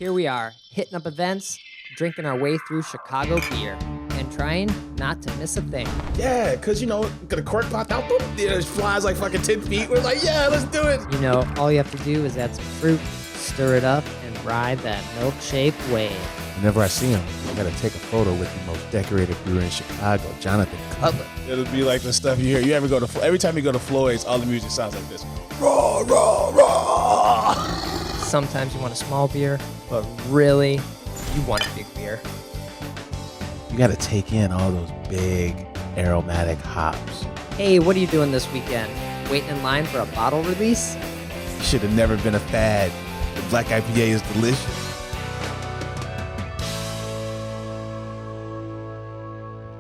Here we are, hitting up events, drinking our way through Chicago beer, and trying not to miss a thing. Yeah, because, the cork popped out, boom, it flies like fucking 10 feet. We're like, yeah, let's do it. All you have to do is add some fruit, stir it up, and ride that milk-shaped wave. Whenever I see him, I gotta take a photo with the most decorated brewer in Chicago, Jonathan Cutler. It'll be like the stuff you hear. You ever go to, every time you go to Floyd's, all the music sounds like this. Raw, raw, raw. Sometimes you want a small beer, but really, you want a big beer. You gotta take in all those big aromatic hops. Hey, what are you doing this weekend? Waiting in line for a bottle release? You should have never been a fad. The black IPA is delicious.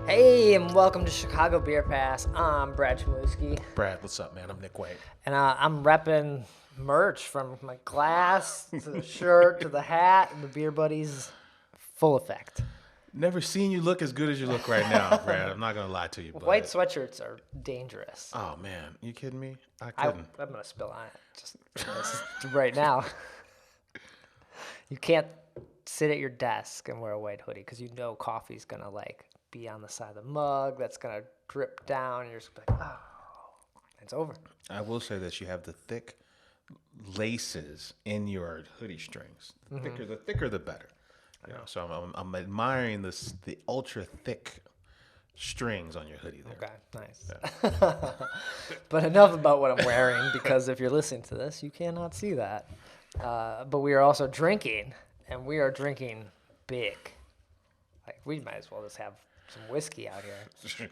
Hey, and welcome to Chicago Beer Pass. I'm Brad Chmielewski. Brad, what's up, man? I'm Nik White. And I'm repping merch from my glass to the shirt to the hat and the Beer Buddies. Full effect. Never seen you look as good as you look right now, Brad. I'm not gonna lie to you. But... White sweatshirts are dangerous. Oh man, you kidding me? I couldn't. I'm gonna spill on it just right now. You can't sit at your desk and wear a white hoodie because coffee's gonna be on the side of the mug. That's gonna drip down. And you're just like, oh, it's over. I will say this: you have the thick laces in your hoodie strings. The thicker, the better. So I'm admiring the ultra thick strings on your hoodie there. Okay, nice. Yeah. But enough about what I'm wearing, because if you're listening to this, you cannot see that. But we are also drinking, and we are drinking big. We might as well just have some whiskey out here.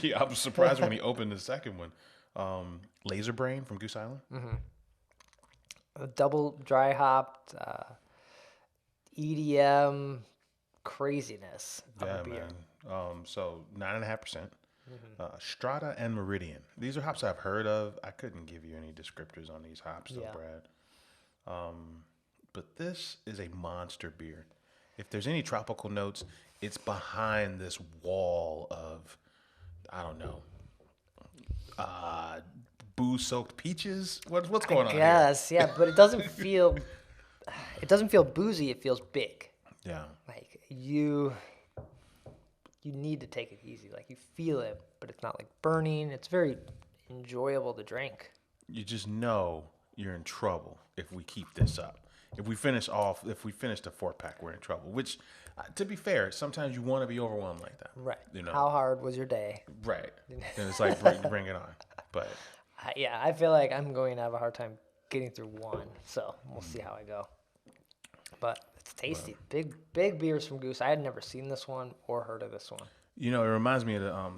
Yeah, I was surprised when he opened the second one. Laser Brain from Goose Island. A double dry hopped EDM craziness of a beer. Man. So 9.5%. Strata and Meridian. These are hops I've heard of. I couldn't give you any descriptors on these hops, though, Brad. But this is a monster beer. If there's any tropical notes, it's behind this wall of, I don't know, booze-soaked peaches. What's going on? Yes, yeah, but it doesn't feel. It doesn't feel boozy. It feels big. Yeah. You need to take it easy. You feel it, but it's not burning. It's very enjoyable to drink. You just know you're in trouble if we keep this up. If we finish the 4-pack, we're in trouble. Which, to be fair, sometimes you want to be overwhelmed like that. Right. How hard was your day? Right. And it's bring it on. But I feel like I'm going to have a hard time getting through one, so we'll see how I go. But it's tasty. Big beers from Goose. I had never seen this one or heard of this one. It reminds me of the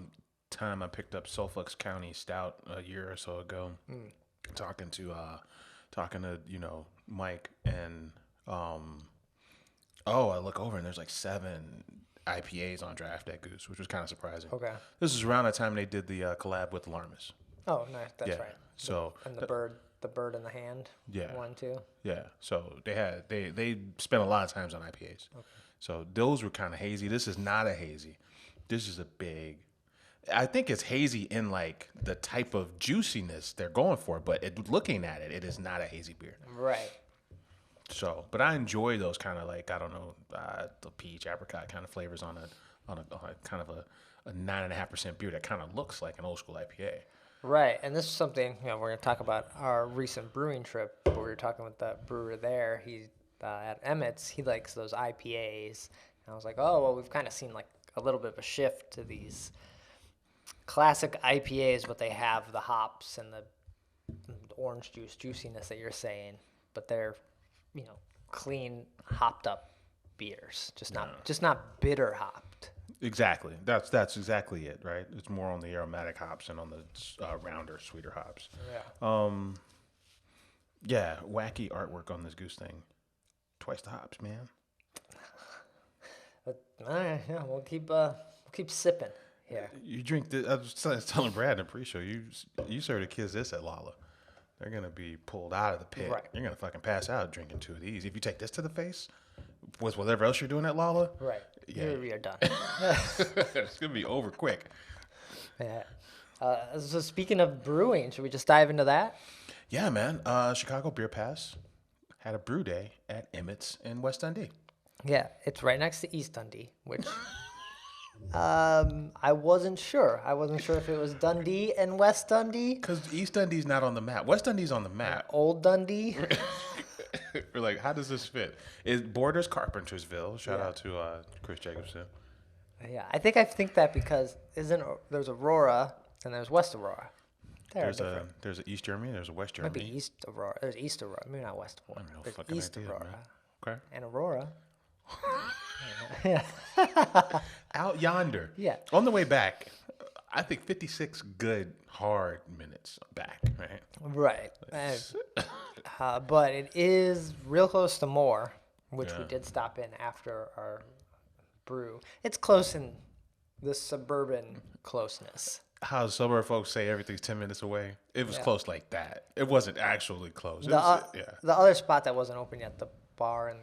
time I picked up Suffolk County Stout a year or so ago. Talking to Mike, and I look over and there's 7 IPAs on draft at Goose, which was kind of surprising. Okay. This is around the time they did the collab with Larmis. Oh, nice. That's right. So and the bird in the hand. Yeah. One too. Yeah. So they spent a lot of times on IPAs. Okay. So those were kind of hazy. This is not a hazy. This is a big. I think it's hazy in the type of juiciness they're going for, but looking at it, it is not a hazy beer. Right. So, but I enjoy those kind of the peach apricot kind of flavors on a kind of a 9.5% beer that kind of looks like an old school IPA. Right, and this is something we're going to talk about our recent brewing trip where we were talking with the brewer there. He at Emmett's, he likes those IPAs, and I was like, oh well, we've kind of seen a little bit of a shift to these classic IPAs, but they have the hops and the orange juiciness that you're saying, but they're clean hopped up beers, just not bitter hopped. Exactly. That's exactly it, right? It's more on the aromatic hops and on the rounder, sweeter hops. Yeah. Wacky artwork on this Goose thing. Twice the hops, man. But, all right, we'll keep sipping. Yeah. You drink this. I was telling Brad in the pre-show. You serve the kids this at Lala, they're gonna be pulled out of the pit. Right. You're gonna fucking pass out drinking 2 of these. If you take this to the face, with whatever else you're doing at Lala, right? Yeah, we are done. It's gonna be over quick. Yeah. So speaking of brewing, should we just dive into that? Yeah, man. Chicago Beer Pass had a brew day at Emmett's in West Dundee. Yeah, it's right next to East Dundee, which I wasn't sure. I wasn't sure if it was Dundee and West Dundee. Because East Dundee's not on the map. West Dundee's on the map. Old Dundee. We're like, how does this fit? It borders Carpentersville. Shout out to Chris Jacobson. Yeah, I think that because there's Aurora and there's West Aurora. There's a East Germany. There's a West Germany. Maybe East Aurora. There's East Aurora. Maybe not West Aurora. I have no There's fucking East idea, Aurora man. Okay. and Aurora. Out yonder. Yeah. On the way back, I think 56 good hard minutes back. Right. Right. But it is real close to Moore, which we did stop in after our brew. It's close in the suburban closeness. How suburb folks say everything's 10 minutes away. It was close like that. It wasn't actually close. The other spot that wasn't open yet, the bar and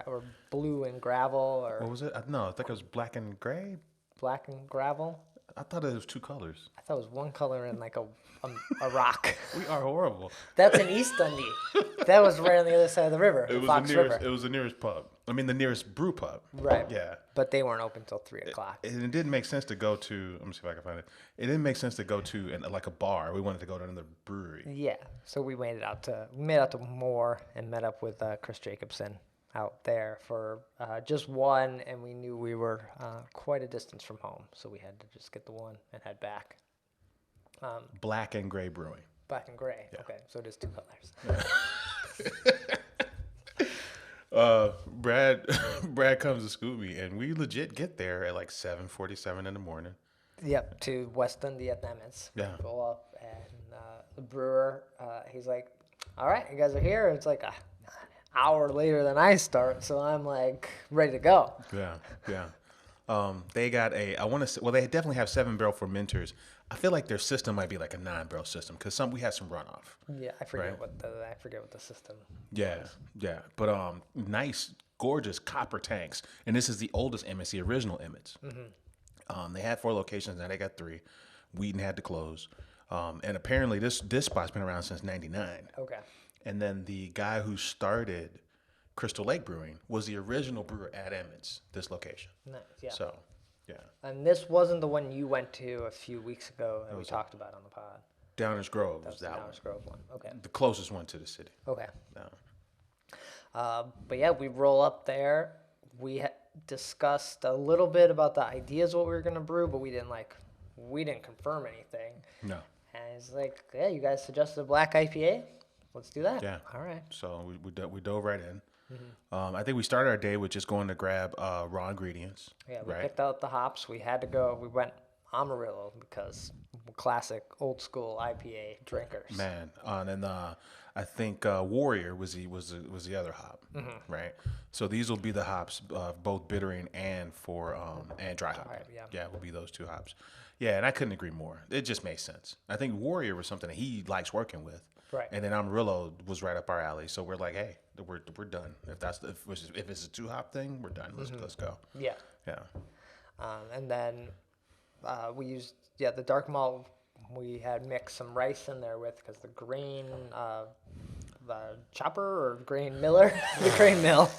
or blue and gravel, or what was it? No, I think it was black and gray. Black and gravel. I thought it was two colors. I thought it was one color and like a rock. We are horrible. That's in East Dundee. That was right on the other side of the river. It was Fox the nearest. River. It was the nearest pub. I mean, the nearest brew pub. Right. Yeah. But they weren't open until 3 o'clock. And it didn't make sense to go to. Let me see if I can find it. It didn't make sense to go to like a bar. We wanted to go to another brewery. Yeah. So we made it out to Moore and met up with Chris Jacobson out there for just one, and we knew we were quite a distance from home, so we had to just get the one and head back. Black and gray brewing. Black and gray. Yeah. Okay, so it is two colors. Brad comes to scoop me, and we legit get there at like 7:47 in the morning. Yep, to West Dundee at Emmett's. Yeah. Go up, and the brewer, he's like, "All right, you guys are here." And it's like an hour later than I start, so I'm like ready to go. Yeah. They got they definitely have 7-barrel fermenters. I feel like their system might be like a 9-barrel system because we had some runoff. Yeah, I forget what the system. Yeah. But nice, gorgeous copper tanks, and this is the oldest Emmett's, the original Emmett's. Mm-hmm. They had 4 locations, now they got 3. Wheaton had to close, and apparently this spot's been around since '99. Okay. And then the guy who started Crystal Lake Brewing was the original brewer at Emmett's, this location. Nice, yeah. So, yeah. And this wasn't the one you went to a few weeks ago that we talked about on the pod. Downers Grove was the that Downers Grove one. Okay. The closest one to the city. Okay. No. But yeah, we roll up there. We discussed a little bit about the ideas what we were gonna brew, but we didn't confirm anything. No. And it's like, yeah, you guys suggested a black IPA. Let's do that. Yeah. All right. So we dove right in. Mm-hmm. I think we started our day with just going to grab raw ingredients. Yeah, we picked out the hops. We had to go. We went Amarillo because we're classic old school IPA drinkers. Man, and then I think Warrior was the other hop, right? So these will be the hops, both bittering and and dry hop. Yeah, will be those 2 hops. Yeah, and I couldn't agree more. It just made sense. I think Warrior was something that he likes working with. Right. And then Amarillo was right up our alley. So we're like, hey, we're done. If it's a 2-hop thing, we're done. Let's go. Yeah. Yeah. And then we used the dark malt. We had mixed some rice in there with because the grain the chopper or grain miller, the grain mill.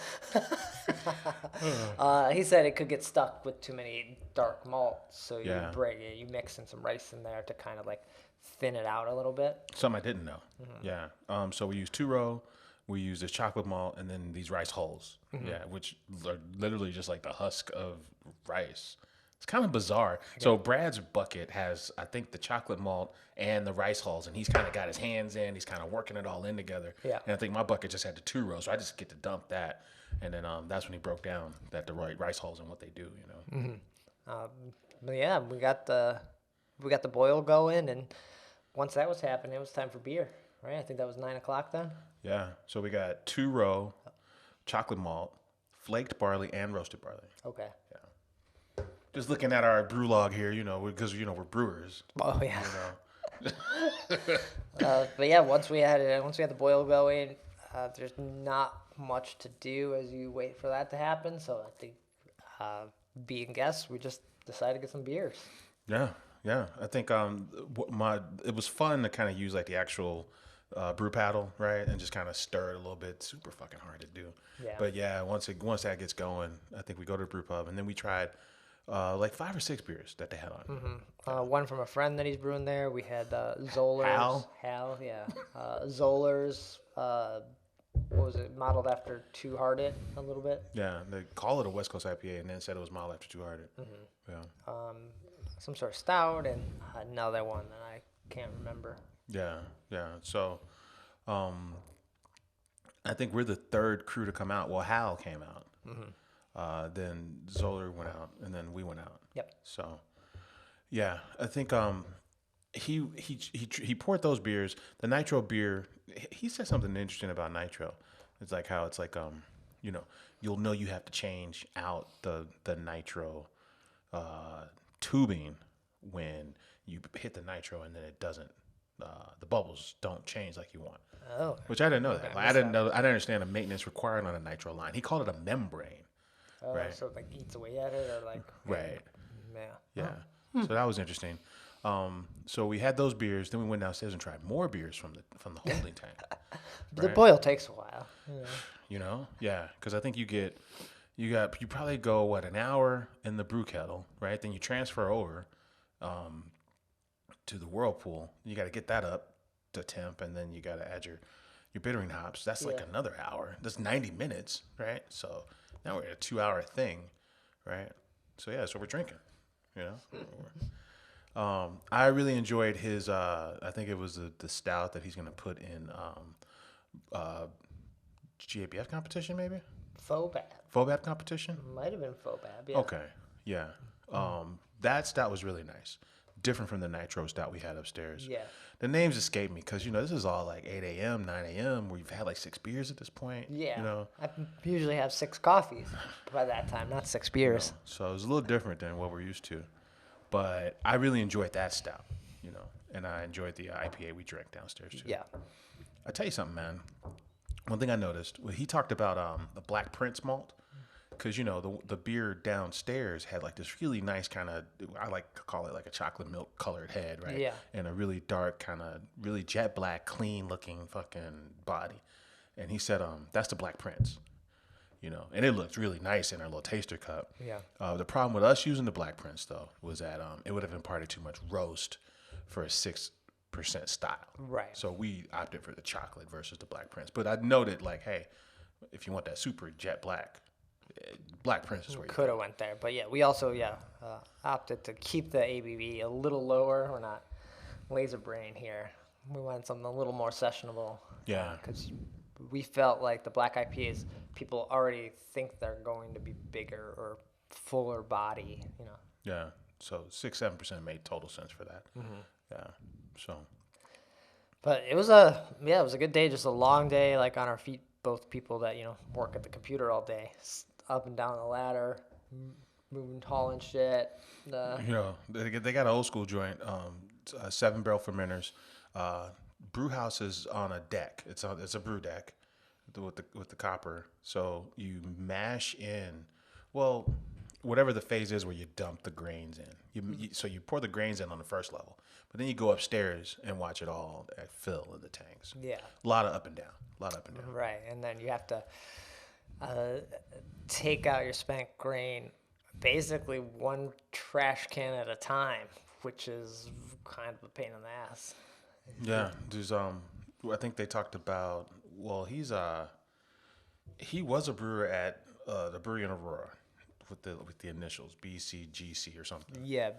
He said it could get stuck with too many dark malts, so you mix in some rice in there to kind of like thin it out a little bit. Something I didn't know. Mm-hmm. Yeah. So we use 2-row, we use this chocolate malt, and then these rice hulls. Mm-hmm. Yeah, which are literally just like the husk of rice. It's kind of bizarre. Okay. So Brad's bucket has, I think, the chocolate malt and the rice hulls, and he's kind of got his hands in. He's kind of working it all in together. Yeah. And I think my bucket just had the 2-row, so I just get to dump that. And then that's when he broke down that the rice hulls and what they do. But yeah, we got the boil going, and once that was happening, it was time for beer. Right? I think that was 9 o'clock then. Yeah. So we got 2-row, chocolate malt, flaked barley, and roasted barley. Okay. Yeah. Just looking at our brew log here, because we're brewers. Oh yeah. But yeah, once we had the boil going, there's not much to do as you wait for that to happen. So I think, being guests, we just decided to get some beers. Yeah. I think it was fun to kind of use like the actual brew paddle, right, and just kind of stir it a little bit. Super fucking hard to do. Yeah. But yeah, once that gets going, I think we go to the brew pub, and then we tried like 5 or 6 beers that they had on. One from a friend that he's brewing there. We had Zollers. Hal, yeah. Zollers. What was it? Modeled after Two Hearted a little bit. Yeah, they call it a West Coast IPA, and then said it was modeled after Two Hearted. Yeah. Some sort of stout and another one that I can't remember. Yeah. So, I think we're the third crew to come out. Well, Hal came out. Then Zoller went out, and then we went out. Yep. So, yeah, I think he poured those beers. The nitro beer. He said something interesting about nitro. It's like how it's like you'll know you have to change out the nitro tubing when you hit the nitro, and then it doesn't. The bubbles don't change like you want. Oh. Which I didn't know that. Like, I didn't understand the maintenance required on a nitro line. He called it a membrane. Oh, right. So it like eats away at it, or like. Right. Yeah. Yeah. So that was interesting. So we had those beers. Then we went downstairs and tried more beers from the holding tank. The boil takes a while. Yeah. Because I think you probably go an hour in the brew kettle, right? Then you transfer over to the whirlpool. You got to get that up to temp, and then you got to add your bittering hops. That's like another hour. That's 90 minutes, right? So now we're at a 2-hour thing, right? So yeah, so we're drinking, I really enjoyed his. I think it was the stout that he's gonna put in GABF competition, maybe. FOBAB competition. Might have been FOBAB. Yeah. Okay. Yeah. That stout was really nice. Different from the nitro stout we had upstairs. Yeah. The names escape me because this is all like 8 a.m., 9 a.m. We've had like 6 beers at this point. Yeah. I usually have 6 coffees by that time, not 6 beers. So it was a little different than what we're used to. But I really enjoyed that stout, and I enjoyed the IPA we drank downstairs too. Yeah. I tell you something, man. One thing I noticed, he talked about the Black Prince malt, because the beer downstairs had like this really nice kind of, I like to call it like a chocolate milk colored head, right? Yeah. And a really dark kind of really jet black, clean looking fucking body. And he said, that's the Black Prince. And it looked really nice in our little taster cup. Yeah. The problem with us using the Black Prince, though, was that it would have imparted too much roast for a 6% style. Right. So we opted for the chocolate versus the Black Prince. But I noted, like, hey, if you want that super jet black, Black Prince is where you could have went there. But yeah, we also opted to keep the ABV a little lower. We're not laser brain here. We wanted something a little more sessionable. Yeah. Because we felt like the black IPAs, people already think they're going to be bigger or fuller body, Yeah. So 6-7% made total sense for that. Mm-hmm. Yeah. So. But it was a good day, just a long day, like on our feet, both people that, work at the computer all day, up and down the ladder, moving tall and shit. They got an old school joint, 7-barrel fermenters. Brew house is on a deck. It's a brew deck with the copper. So you mash in, whatever the phase is where you dump the grains in. So you pour the grains in on the first level, but then you go upstairs and watch it all fill in the tanks. Yeah. A lot of up and down. Right, and then you have to take out your spent grain basically one trash can at a time, which is kind of a pain in the ass. Yeah, there's I think they talked about. Well, he was a brewer at the brewery in Aurora with the initials BCGC or something. Yeah.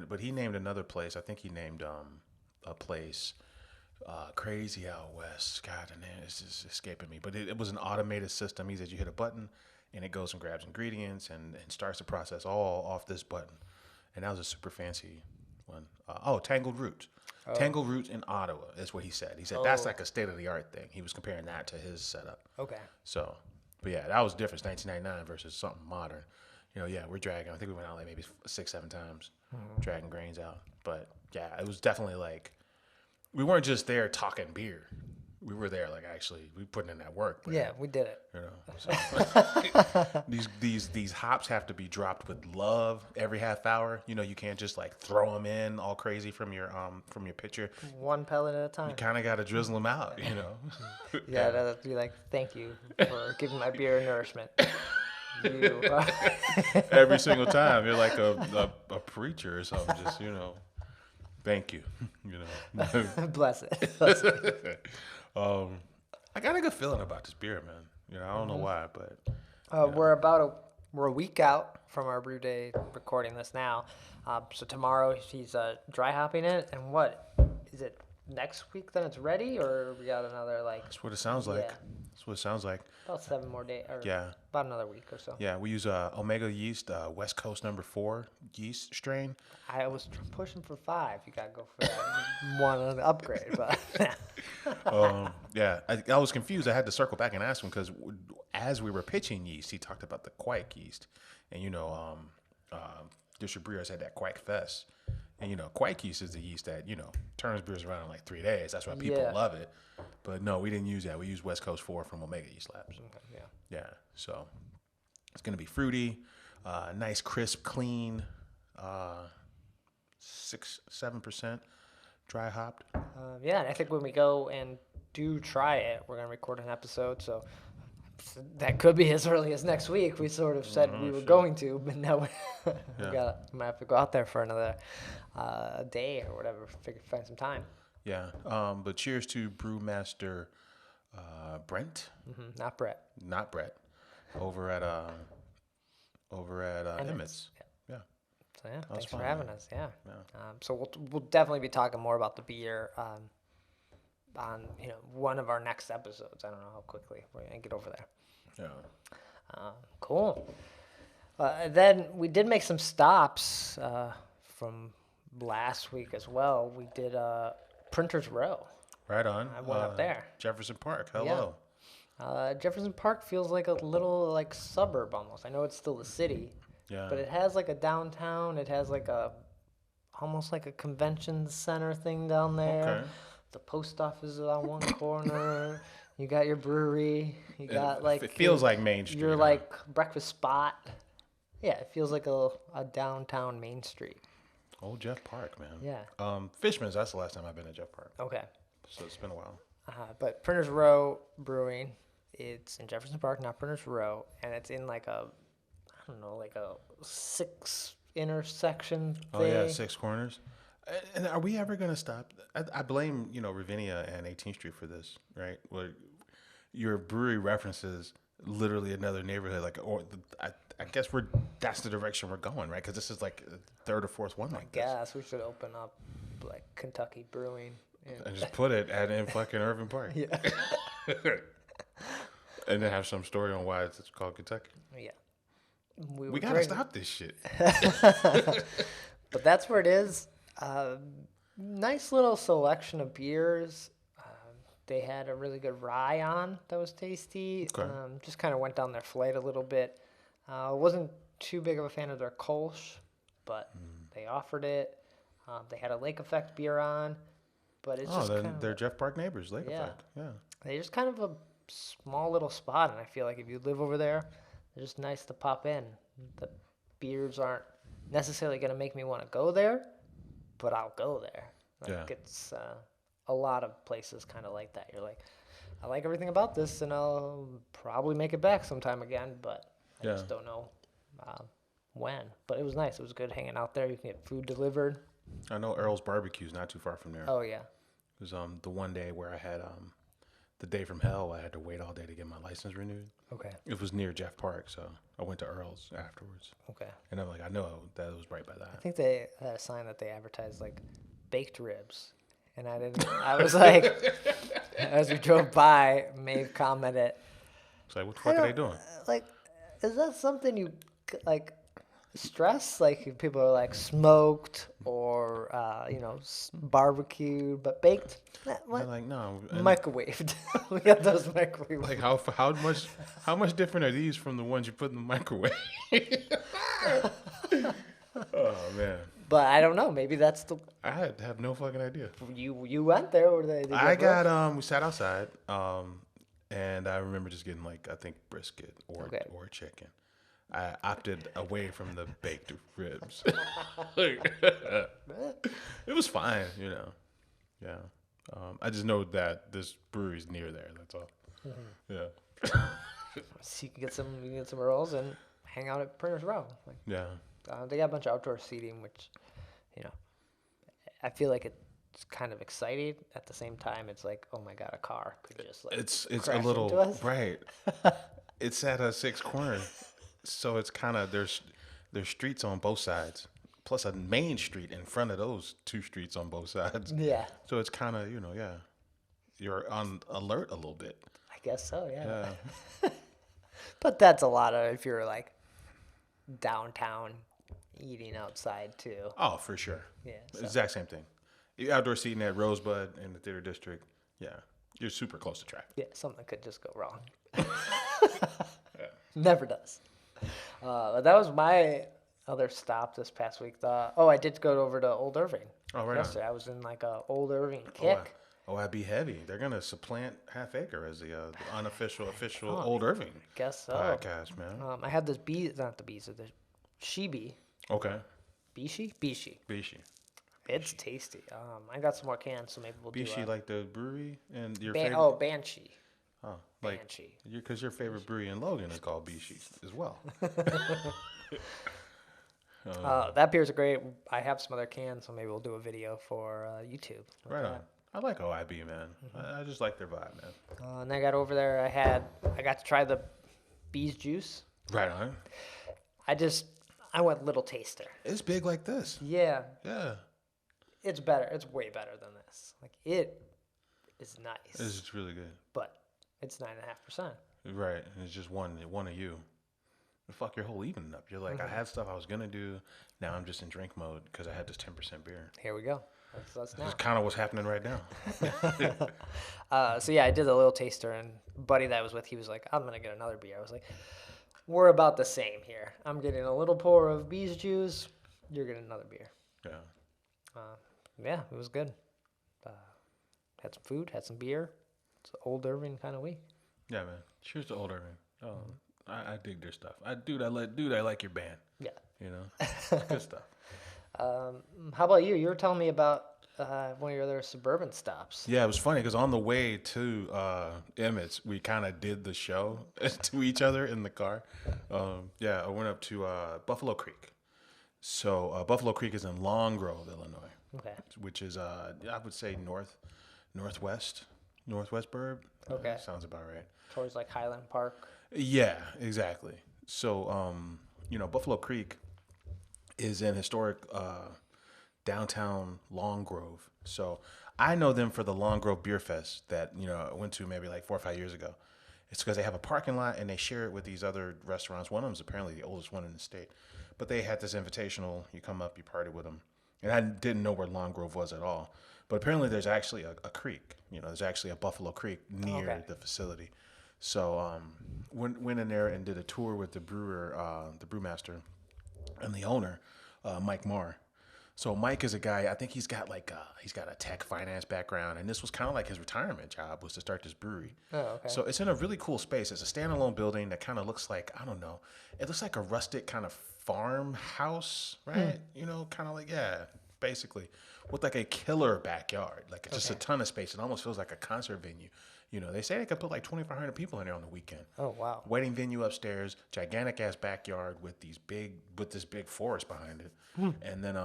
But he named another place. I think he named a place crazy out west. God, and it's just escaping me. But it was an automated system. He said you hit a button and it goes and grabs ingredients and starts the process all off this button. And that was a super fancy one. Tangled Roots. Tangled Roots in Ottawa is what he said. He said that's like a state-of-the-art thing. He was comparing that to his setup. Okay. So, but yeah, that was different. 1999 versus something modern. We're dragging. I think we went out like maybe 6-7 times, dragging grains out. But yeah, it was definitely like we weren't just there talking beer. we were there. Like actually, we putting in that work. But, Yeah, we did it. You know, these hops have to be dropped with love every half hour. You know, you can't just like throw them in all crazy from your pitcher. One pellet at a time. You kind of got to drizzle them out. You know. Yeah, that'd be like, thank you for giving my beer nourishment. You. Every single time, you're like a preacher or something. Just thank you. Bless it. I got a good feeling about this beer, man. I don't know why, but we're a week out from our brew day recording this now. So tomorrow he's dry hopping it, and what is it? Next week then it's ready, or we got another like? That's what it sounds like. Yeah. That's what it sounds like. About 7 more days. Yeah. About another week or so. Yeah, we use Omega yeast, West Coast No. 4 yeast strain. I was pushing for 5. You gotta go for that one upgrade, but. Yeah, I was confused. I had to circle back and ask him because as we were pitching yeast, he talked about the Quake yeast, and District Brewers had that Quake Fest. And, Quake yeast is the yeast that, turns beers around in like 3 days. That's why people love it. But no, we didn't use that. We used West Coast 4 from Omega Yeast Labs. Okay, Yeah. So it's going to be fruity, nice, crisp, clean, 6-7% dry hopped. and I think when we go and do try it, we're going to record an episode. So that could be as early as next week. We sort of said we were going to, but now we might have to go out there for another day or whatever, find some time. Yeah. But cheers to Brewmaster Brent. Mm-hmm. Not Brett. Not Brett. Over at Emmett's. Yeah. So thanks for fun, having man. us. Yeah. So we'll definitely be talking more about the beer on one of our next episodes. I don't know how quickly we're gonna get over there. Yeah. Cool. Then we did make some stops from last week as well. We did Printers Row. Right on. I went up there. Jefferson Park. Hello. Jefferson Park feels like a little like suburb almost. I know it's still a city, but it has like a downtown. It has like almost like a convention center thing down there. Okay. The post office is on one corner. You got your brewery. You got like it feels like Main Street. Your like breakfast spot. Yeah, it feels like a downtown Main Street. Old Jeff Park, man. Yeah. Fishman's. That's the last time I've been to Jeff Park. Okay. So it's been a while. But Printers Row Brewing, it's in Jefferson Park, not Printers Row, and it's in like a 6 intersection thing. Oh yeah, 6 corners. And are we ever gonna stop? I blame Ravinia and 18th Street for this, right? Where your brewery references literally another neighborhood, I guess that's the direction we're going, right? Because this is like the 3rd or 4th one like this. Yes, we should open up like Kentucky Brewing. And just put it in fucking Irving Park. Yeah. And then have some story on why it's called Kentucky. Yeah. We gotta stop this shit. But that's where it is. Nice little selection of beers. They had a really good rye on that was tasty. Okay. Just kind of went down their flight a little bit. Wasn't too big of a fan of their Kolsch, but they offered it. They had a Lake Effect beer on, but it's just they're Jeff Park neighbors, Lake Effect. Yeah. They're just kind of a small little spot, and I feel like if you live over there, they're just nice to pop in. The beers aren't necessarily going to make me want to go there, but I'll go there. It's a lot of places kind of like that. You're like, I like everything about this, and I'll probably make it back sometime again, but I just don't know when. But it was nice. It was good hanging out there. You can get food delivered. I know Earl's Barbecue's not too far from there. Oh, yeah. It was the one day where I had the day from hell. I had to wait all day to get my license renewed. Okay. It was near Jeff Park, so I went to Earl's afterwards. Okay. And I'm like, I know that it was right by that. I think they had a sign that they advertised like baked ribs. And I was like, as we drove by, Maeve commented. It's like, what the fuck are they doing? Like, is that something you like stress? Like, if people are like smoked or, barbecued, but baked? What? They're like, no. Microwaved. We got those microwaved. Like, how much different are these from the ones you put in the microwave? Oh, man. But I don't know. Maybe that's the I have no fucking idea. you went there. Or they I got we sat outside, and I remember just getting like I think brisket or chicken. I opted away from the baked ribs. It was fine, you know. Yeah. I just know that this brewery's near there. That's all. Yeah. So you can get some rolls and hang out at Printer's Row. Like, Yeah. they got a bunch of outdoor seating, which, you know, I feel like it's kind of exciting. At the same time, it's like, oh my god, a car could just like It's crash a little into us. right. It's at a 6 corner, so it's kind of there's streets on both sides, plus a main street in front of those 2 streets on both sides. Yeah, So it's kind of you're on alert a little bit. I guess so. Yeah. Yeah. But that's a lot of if you're like downtown eating outside too. Oh, for sure. Yeah. So. Exact same thing. You outdoor seating at Rosebud in the theater district. Yeah. You're super close to traffic. Yeah, something could just go wrong. Never does. But that was my other stop this past week. I did go over to Old Irving. Oh, right yesterday. on. I was in like a Old Irving kick. I'd be heavy. They're gonna supplant Half Acre as the official Old Irving Guess so. podcast, man. I had this not the bees, the she-bee. Okay. Bishi? Bishi. It's tasty. I got some more cans, so maybe we'll do Bishi, like the brewery and your favorite. Oh, Banshee. Oh, like Banshee. Because your favorite brewery in Logan is called Bishi as well. That beer's great. I have some other cans, so maybe we'll do a video for YouTube. Right on. I like OIB, man. I just like their vibe, man. And I got over there. I got to try the bees juice. Right on. I went little taster. It's big like this. Yeah. Yeah. It's better. It's way better than this. Like, it is nice. It's really good. But it's 9.5%. Right. And it's just one of you. Fuck your whole evening up. You're like, I had stuff I was going to do. Now I'm just in drink mode because I had this 10% beer. Here we go. That's now. That's kind of what's happening right now. So yeah, I did a little taster, and buddy that I was with, he was like, I'm going to get another beer. I was like, we're about the same here. I'm getting a little pour of bees juice. You're getting another beer. Yeah. Yeah, it was good. Had some food, had some beer. It's an Old Irving kind of week. Yeah, man. Cheers to Old Irving. Oh, I dig their stuff. I like your band. Yeah. You know, good stuff. How about you? You were telling me about one of your other suburban stops. Yeah, it was funny because on the way to Emmett's, we kind of did the show to each other in the car. I went up to Buffalo Creek. So Buffalo Creek is in Long Grove, Illinois. Okay. Which is I would say northwest burb. Okay. Sounds about right. Towards like Highland Park. Yeah, exactly. So Buffalo Creek is in historic downtown Long Grove. So I know them for the Long Grove Beer Fest that I went to maybe like 4 or 5 years ago. It's because they have a parking lot and they share it with these other restaurants. One of them is apparently the oldest one in the state. But they had this invitational. You come up, you party with them. And I didn't know where Long Grove was at all. But apparently there's actually a creek. There's actually a Buffalo Creek near the facility. So went in there and did a tour with the brewer, the brewmaster, and the owner, Mike Marr. So Mike is a guy, I think he's got a tech finance background, and this was kind of like his retirement job was to start this brewery. Oh, okay. So it's in a really cool space. It's a standalone building that kind of looks like, I don't know, it looks like a rustic kind of farmhouse, right? Kind of like, basically, with like a killer backyard, like just a ton of space. It almost feels like a concert venue. They say they could put like 2,500 people in there on the weekend. Oh, wow. Wedding venue upstairs, gigantic ass backyard with this big forest behind it. And then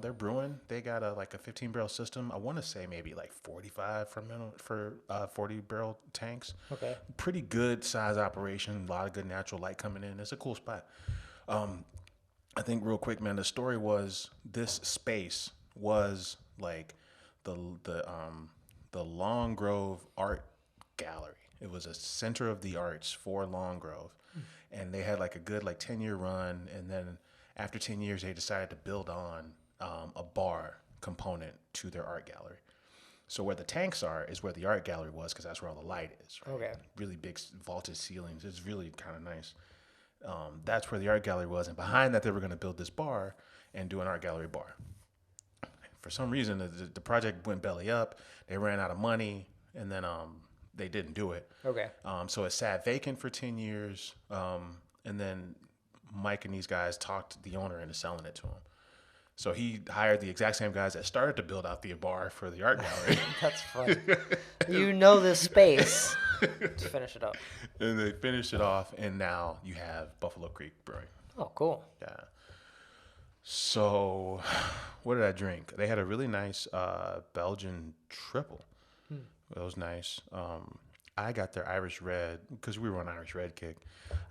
they're brewing. They got a 15 barrel system. I want to say maybe like 45 for 40 barrel tanks. Okay. Pretty good size operation. A lot of good natural light coming in. It's a cool spot. I think real quick, man, the story was this space was like the Long Grove Art Gallery. It was a center of the arts for Long Grove. And they had like a good 10-year run. And then after 10 years, they decided to build on a bar component to their art gallery. So where the tanks are is where the art gallery was because that's where all the light is. Right? Okay. Really big vaulted ceilings. It's really kind of nice. That's where the art gallery was, and behind that they were going to build this bar and do an art gallery bar. For some reason, the project went belly up. They ran out of money, and then they didn't do it. Okay. So it sat vacant for 10 years, and then Mike and these guys talked the owner into selling it to him. So he hired the exact same guys that started to build out the bar for the art gallery. That's funny. You know this space. To finish it up. And they finished it off, and now you have Buffalo Creek Brewing. Oh, cool. Yeah. So, what did I drink? They had a really nice Belgian triple. It was nice. I got their Irish Red because we were on Irish Red kick.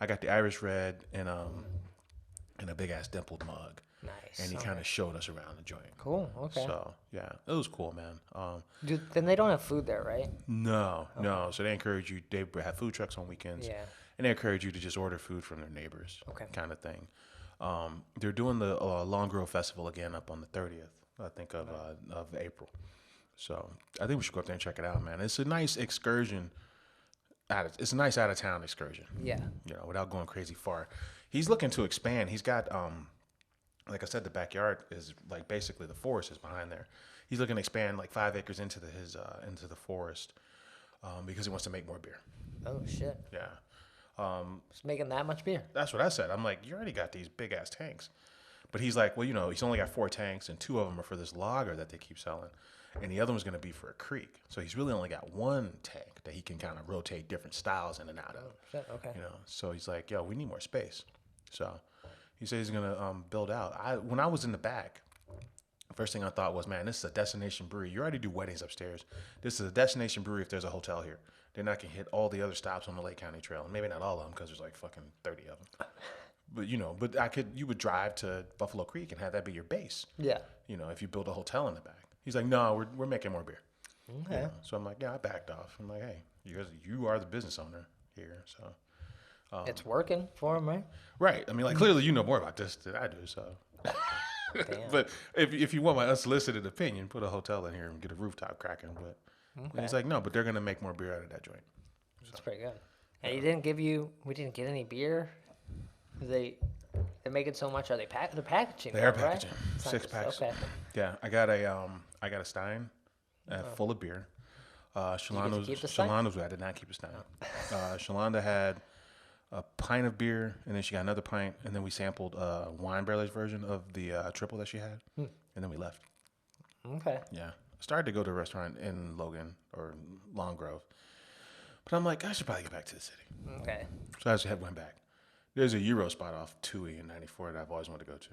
I got the Irish Red in a big ass dimpled mug. Nice. And he kind of showed us around the joint. Cool. Okay. So yeah, it was cool, man. Then they don't have food there, right? No. So they encourage you. They have food trucks on weekends. Yeah. And they encourage you to just order food from their neighbors. Okay. Kind of thing. They're doing the Long Grove Festival again up on the 30th, I think, of April. So I think we should go up there and check it out, man. It's a nice excursion. It's a nice out of town excursion. Yeah. You know, without going crazy far. He's looking to expand. He's got like I said, the backyard is like basically the forest is behind there. He's looking to expand like 5 acres into the forest because he wants to make more beer. Oh shit. Yeah. It's making that much beer. That's what I said. I'm like, you already got these big ass tanks. But he's like, well, you know, he's only got 4 tanks and 2 of them are for this lager that they keep selling. And the other one's going to be for a creek. So he's really only got 1 tank that he can kind of rotate different styles in and out of. Oh shit. Okay. You know, so he's like, yo, we need more space. So he said he's going to build out. When I was in the back, the first thing I thought was, man, this is a destination brewery. You already do weddings upstairs. This is a destination brewery if there's a hotel here. Then I can hit all the other stops on the Lake County Trail. Maybe not all of them because there's like fucking 30 of them. But, you know, you would drive to Buffalo Creek and have that be your base. Yeah. You know, if you build a hotel in the back. He's like, no, we're making more beer. Okay. You know? So I'm like, yeah, I backed off. I'm like, hey, you are the business owner here. So It's working for him, right? right. I mean, like, clearly you know more about this than I do. So, Damn. but if you want my unsolicited opinion, put a hotel in here and get a rooftop cracking. But and he's like, no, but they're gonna make more beer out of that joint. That's pretty good. And we didn't get any beer. They're making so much. Are they they're packaging? They are right? packaging It's not 6 just- packs. Okay. Yeah, I got a Stein full of beer. Shalonda's keep the Stein? I did not keep a Stein. Shalonda had a pint of beer, and then she got another pint, and then we sampled a wine barrel aged version of the triple that she had, and then we left. Okay. Yeah, I started to go to a restaurant in Logan or Long Grove, but I'm like, I should probably get back to the city. Okay. So I just went back. There's a Euro spot off Tui in 94 that I've always wanted to go to.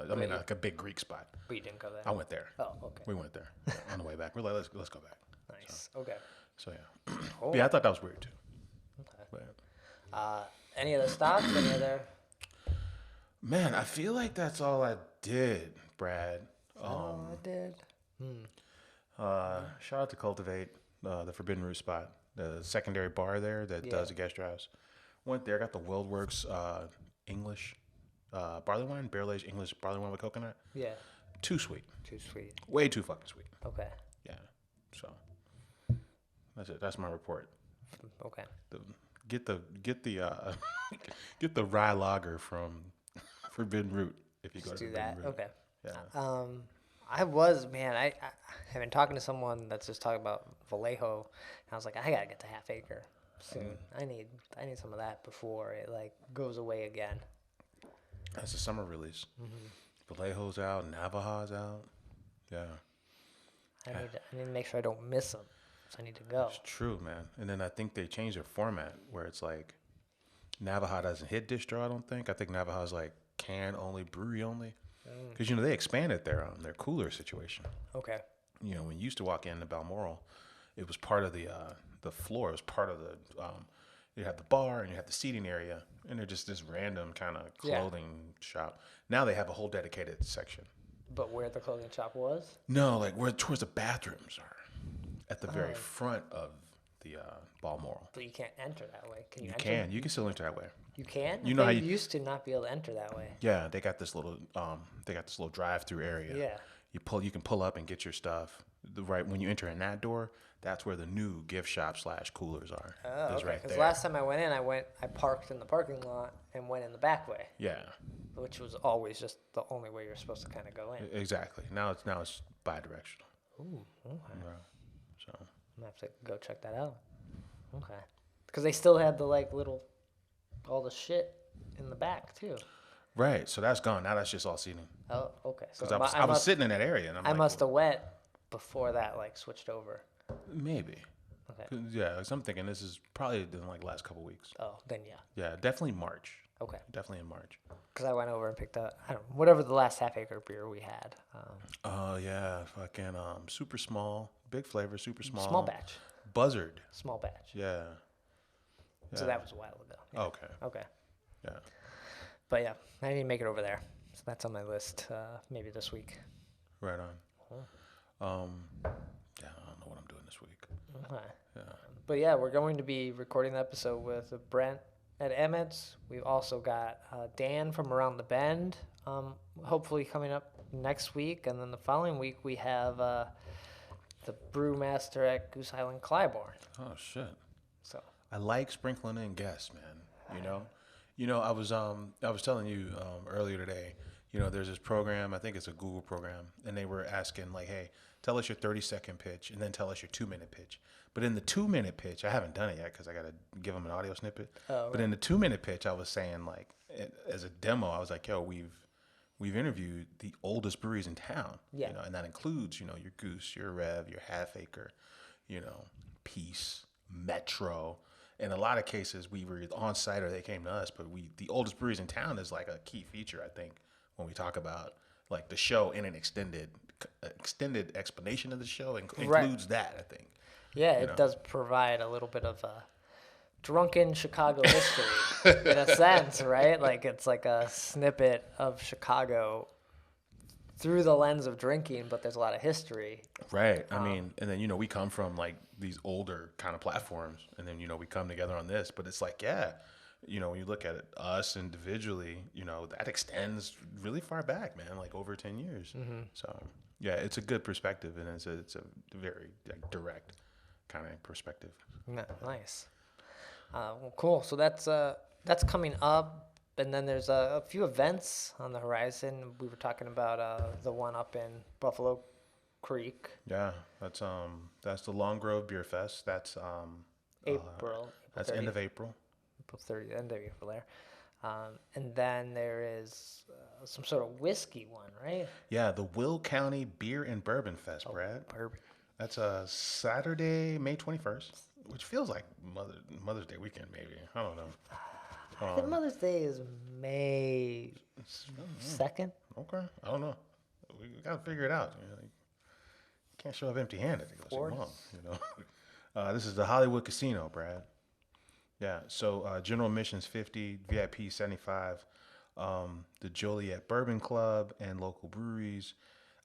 Like, like a big Greek spot. But you didn't go there. I went there. Oh, okay. We went there on the way back. We're like, let's go back. Nice. Okay. So yeah, Cool. But yeah, I thought that was weird too. Okay. But, Any other stops? Any other? man, I feel like that's all I did, Brad. I did. Shout out to Cultivate, the Forbidden Root spot, the secondary bar there that does the guest drives. Went there, got the WorldWorks English barley wine, barrel aged English barley wine with coconut. Yeah. Too sweet, Too sweet. way too fucking sweet. Okay. Yeah, so that's it. That's my report. Okay. Get the get the rye lager from Forbidden Root if you go Let's to do Forbidden that. Root. Okay. Yeah. I have been talking to someone that's just talking about Vallejo, and I was like, I gotta get to Half Acre soon. I need some of that before it like goes away again. That's a summer release. Vallejo's out, Navajo's out. Yeah, I need to make sure I don't miss them, so I need to go. it's true, man. And then I think they changed their format where it's like Navajo doesn't hit distro. I don't think. I think Navajo's like can only, brewery only. Because they expanded their cooler situation. Okay. When you used to walk into Balmoral, it was part of the floor. It was part of the you had the bar and you had the seating area, and they're just this random kind of clothing shop. Now they have a whole dedicated section. But where the clothing shop was? No, like where towards the bathrooms are, at the very front of the Balmoral. But you can't enter that way. Can you? You enter? can. You can still enter that way. You can. You know how you you- used to not be able to enter that way. Yeah, they got this little drive-through area. Yeah. You can pull up and get your stuff, right when you enter in that door, that's where the new gift shop / coolers are. Oh, Is okay. right Because there. last time I went in, I parked in the parking lot and went in the back way, Yeah, which was always just the only way you're supposed to kind of go in. exactly. Now it's bi-directional. Ooh, okay. Yeah. So I'm gonna have to go check that out. Okay. Because they still had the like little, all the shit in the back too. right, so that's gone. Now that's just all seating. Oh, okay. So Because I was sitting in that area, and I'm I like, must have went before that like switched over. maybe. Okay. 'Cause, yeah, 'cause I'm thinking this is probably in like last couple weeks. Oh, then yeah. Yeah, definitely March. Okay. Definitely in March. Because I went over and picked up whatever the last half acre beer we had. Oh yeah, fucking super small, big flavor, super small. Small batch. Buzzard. Small batch. Yeah. So that was a while ago. Yeah. Okay. Okay. Yeah. But yeah, I didn't make it over there. So that's on my list. Maybe this week. Right on. Oh. Yeah, I don't know what I'm doing this week. Okay. Yeah. But yeah, we're going to be recording the episode with Brent at Emmett's. We've also got Dan from Around the Bend, hopefully coming up next week. And then the following week, we have the brewmaster at Goose Island, Clybourne. Oh shit. So I like sprinkling in guests, man. You know, I was telling you earlier today. You know, there's this program. I think it's a Google program, and they were asking like, "Hey, tell us your 30-second pitch, and then tell us your 2-minute pitch." But in the 2-minute pitch, I haven't done it yet because I got to give them an audio snippet. Oh, but in the 2-minute pitch, I was saying like, as a demo, I was like, "Yo, we've interviewed the oldest breweries in town. Yeah. You know, and that includes your Goose, your Rev, your Half Acre, Peace, Metro." In a lot of cases, we were on site or they came to us, but the oldest breweries in town is like a key feature, I think, when we talk about like the show in an extended explanation of the show includes that, I think. yeah, it does provide a little bit of drunken Chicago history in a sense, right? Like it's like a snippet of Chicago through the lens of drinking, but there's a lot of history. Right. I mean, and then, we come from like these older kind of platforms and then, we come together on this, but it's like, yeah, when you look at it, us individually, that extends really far back, man, like over 10 years. Mm-hmm. So yeah, it's a good perspective and it's a very like, direct kind of perspective. Nice. Well, cool. So that's coming up. And then there's a few events on the horizon. We were talking about the one up in Buffalo Creek. Yeah, that's the Long Grove Beer Fest. That's April. That's 30th. end of April. April 30th, end of April there. And then there is some sort of whiskey one, right? Yeah, the Will County Beer and Bourbon Fest, Brad. Bourbon. That's Saturday, May 21st, which feels like Mother's Day weekend, maybe. I don't know. I think Mother's Day is May 2nd. Okay, I don't know. We got to figure it out. You can't show up empty-handed to go see Mom. This is the Hollywood Casino, Brad. Yeah, so general admissions 50, VIP 75. The Joliet Bourbon Club and local breweries.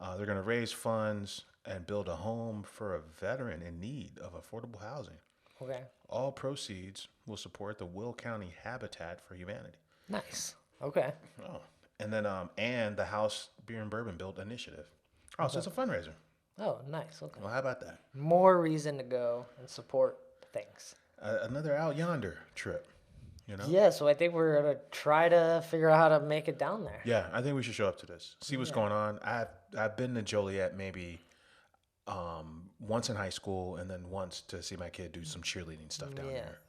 They're going to raise funds and build a home for a veteran in need of affordable housing. Okay. All proceeds will support the Will County Habitat for Humanity. Nice. Okay. Oh, and then and the House Beer and Bourbon Built Initiative. Oh, so it's a fundraiser. Oh, nice. Okay. Well, how about that? More reason to go and support things. Another Out Yonder trip. Yeah, so I think we're gonna try to figure out how to make it down there. Yeah, I think we should show up to this. See what's going on. I've been to Joliet maybe once in high school and then once to see my kid do some cheerleading stuff down there.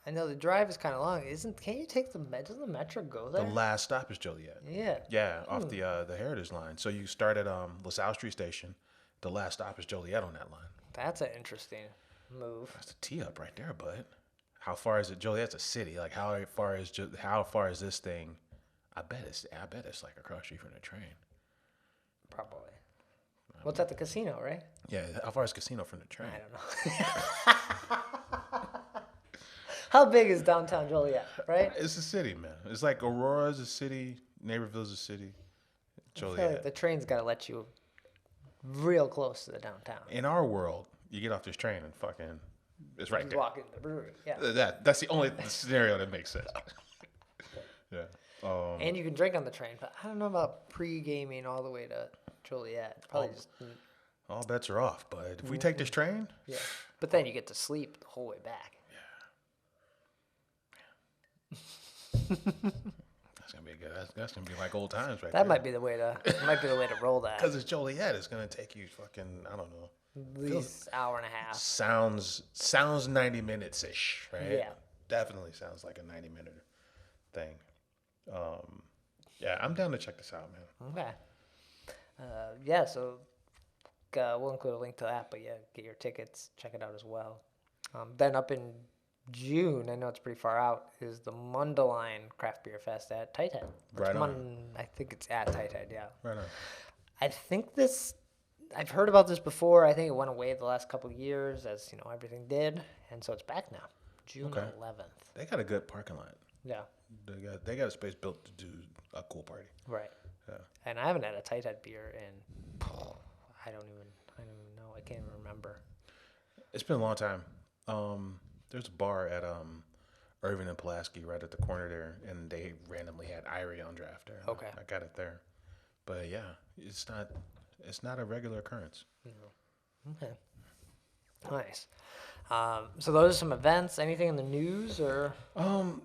I know the drive is kind of long. Can't you take doesn't the Metro go there? The last stop is Joliet. Yeah. Yeah, off the Heritage Line. So you start at LaSalle Street Station. The last stop is Joliet on that line. That's an interesting move. That's a tee up right there, bud. How far is it? Joliet's a city. Like how far is this thing? I bet it's like across the street from the train. Probably. What's at the casino, right? Yeah, how far is casino from the train? I don't know. How big is downtown Joliet, right? It's a city, man. It's like Aurora's a city, Naperville's a city, Joliet. I feel like the train's got to let you real close to the downtown. In our world, you get off this train and fucking, it's right Just there. walk into the brewery, yeah. That's the only scenario that makes sense. Yeah. And you can drink on the train, but I don't know about pre-gaming all the way to Joliet. Probably just all bets are off. But if we take this train, yeah. But then you get to sleep the whole way back. That's gonna be good. That's gonna be like old times, right? That might be the way to roll that. Because it's Joliet. It's gonna take you fucking, I don't know, At least hour and a half. Sounds 90 minutes ish, right? Yeah. Definitely sounds like a 90-minute thing. Yeah, I'm down to check this out, man. Okay. Yeah, so we'll include a link to that, but yeah, get your tickets, check it out as well. Then up in June, I know it's pretty far out, is the Mundaline Craft Beer Fest at Tighthead. Right on. I think it's at Tighthead, yeah. Right on. I think I've heard about this before. I think it went away the last couple of years as, everything did. And so it's back now, June 11th. They got a good parking lot. Yeah. They got a space built to do a cool party. Right. Yeah. And I haven't had a Tighthead beer in, I don't even know. I can't even remember. It's been a long time. There's a bar at Irving and Pulaski right at the corner there, and they randomly had Irie on draft there. Okay. I got it there. But yeah, it's not a regular occurrence. Okay. Nice. So those are some events. Anything in the news or?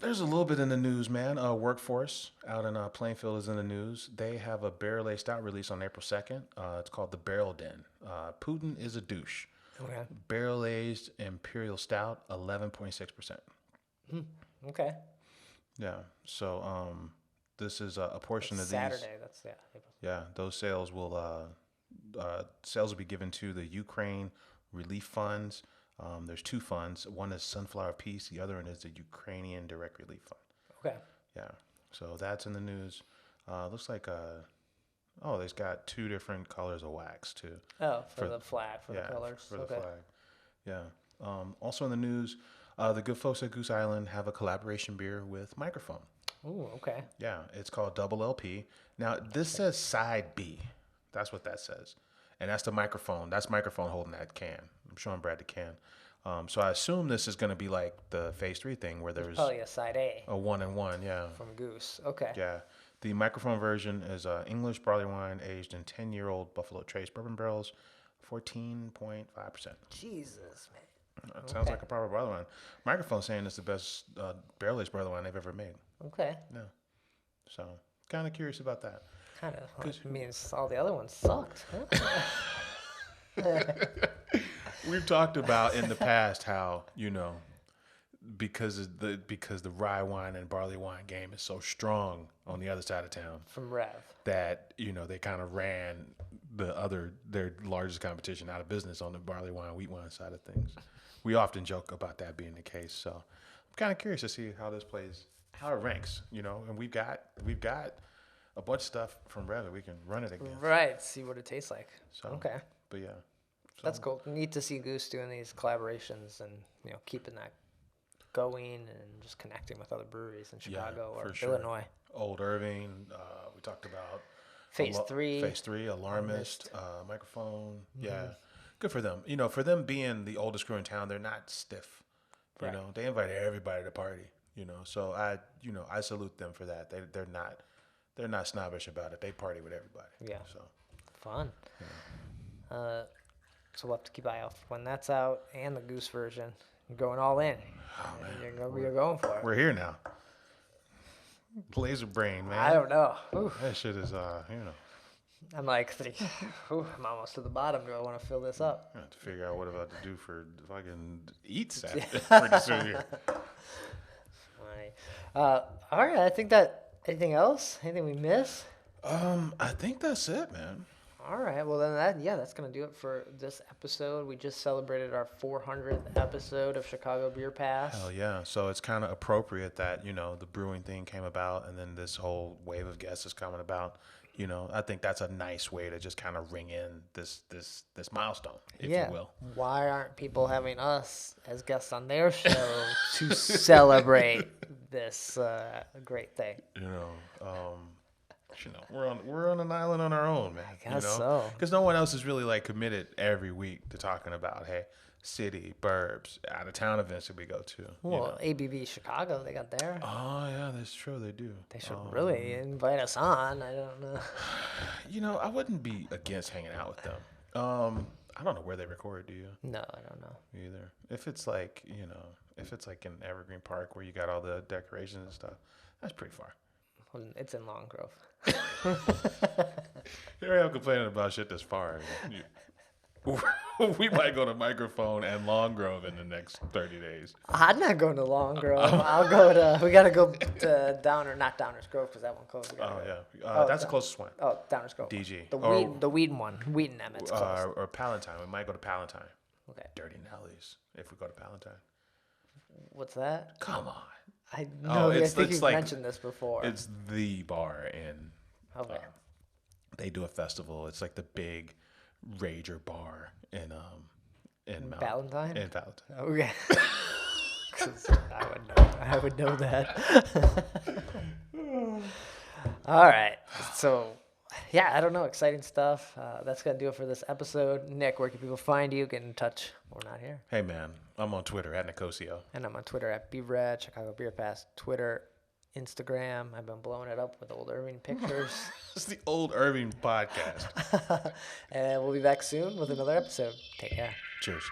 There's a little bit in the news, man. Workforce out in Plainfield is in the news. They have a barrel-aged stout release on April 2nd. It's called the Barrel Den. Putin is a douche. Okay. Barrel-aged Imperial Stout, 11.6%. Okay. Yeah. So this is a portion of Saturday. these. That's Yeah, those sales will be given to the Ukraine relief funds. There's two funds. One is Sunflower Peace. The other one is the Ukrainian Direct Relief Fund. Okay. Yeah. So that's in the news. Looks like they've got two different colors of wax too. Oh, for the flag, the colors. For the flag. Yeah. Also in the news, the good folks at Goose Island have a collaboration beer with Microphone. Ooh, okay. Yeah, it's called Double LP. Now, this says side B. That's what that says. And that's the microphone. That's microphone holding that can. I'm showing Brad the can. So I assume this is going to be like the Phase 3 thing where there's probably a side A. A 1-in-1, yeah. From Goose. Okay. Yeah. The microphone version is English barley wine aged in 10-year-old Buffalo Trace bourbon barrels, 14.5%. Jesus, man. It sounds like a proper barley wine. Microphone saying it's the best barrel-aged barley wine they've ever made. Okay. Yeah. So, kind of curious about that. Kind of. It means all the other ones sucked. Huh? We've talked about in the past how, because the rye wine and barley wine game is so strong on the other side of town. From Rev. That, they kind of ran their largest competition out of business on the barley wine, wheat wine side of things. We often joke about that being the case. So I'm kind of curious to see how this plays, how it ranks, and we've got a bunch of stuff from Rev that we can run it against. Right. See what it tastes like. So, okay. But yeah. So, that's cool. Neat to see Goose doing these collaborations and, keeping that going and just connecting with other breweries in Chicago or Illinois. Old Irving. We talked about Phase 3, Alarmist, Microphone. Mm-hmm. Yeah. Good for them. For them being the oldest crew in town, they're not stiff. You know, they invite everybody to party, So I salute them for that. They're not snobbish about it. They party with everybody. Yeah. So fun. Yeah. So we'll have to keep an eye out when that's out and the Goose version. You're going all in. Oh, man. You're going for it. We're here now. Laser brain, man. I don't know. That shit is, I'm like, I'm almost to the bottom. Do I want to fill this up? I have to figure out what I'm about to do for fucking eats pretty soon here. All right. I think that. Anything else? Anything we miss? I think that's it, man. All right. Well, then that's going to do it for this episode. We just celebrated our 400th episode of Chicago Beer Pass. Hell yeah. So it's kind of appropriate that, the brewing thing came about and then this whole wave of guests is coming about. I think that's a nice way to just kind of ring in this milestone, if you will. Why aren't people having us as guests on their show to celebrate this great thing? We're on an island on our own, man. I guess so. Because no one else is really committed every week to talking about, hey, city, burbs, out of town events that we go to. Well, ABV Chicago, they got there. Oh yeah, that's true. They do. They should really invite us on. I don't know. I wouldn't be against hanging out with them. I don't know where they record. Do you? No, I don't know. Either. If it's like if it's like in Evergreen Park where you got all the decorations and stuff, that's pretty far. Well, it's in Long Grove. Here I am complaining about shit that's far. We might go to Microphone and Long Grove in the next 30 days. I'm not going to Long Grove. I'll go to. We gotta go to not Downers Grove because that one closed. That's the closest one. Oh, Downers Grove. DG. The Wheaton one. Wheaton Emmett's closed. Or Palatine. We might go to Palatine. Okay. Dirty Nellies if we go to Palatine. What's that? Come on. I know. I think you've like, mentioned this before. It's the bar in. Okay. They do a festival. It's like the big rager bar in Valentine. In Valentine. Okay. I would know that. All right. So, yeah, I don't know. Exciting stuff. That's going to do it for this episode. Nick, where can people find you? Get in touch. We're not here. Hey, man. I'm on Twitter at Nicosio. And I'm on Twitter at BRad, Chicago Beer Pass, Twitter, Instagram. I've been blowing it up with old Irving pictures. It's the Old Irving podcast. And we'll be back soon with another episode. Take care. Cheers.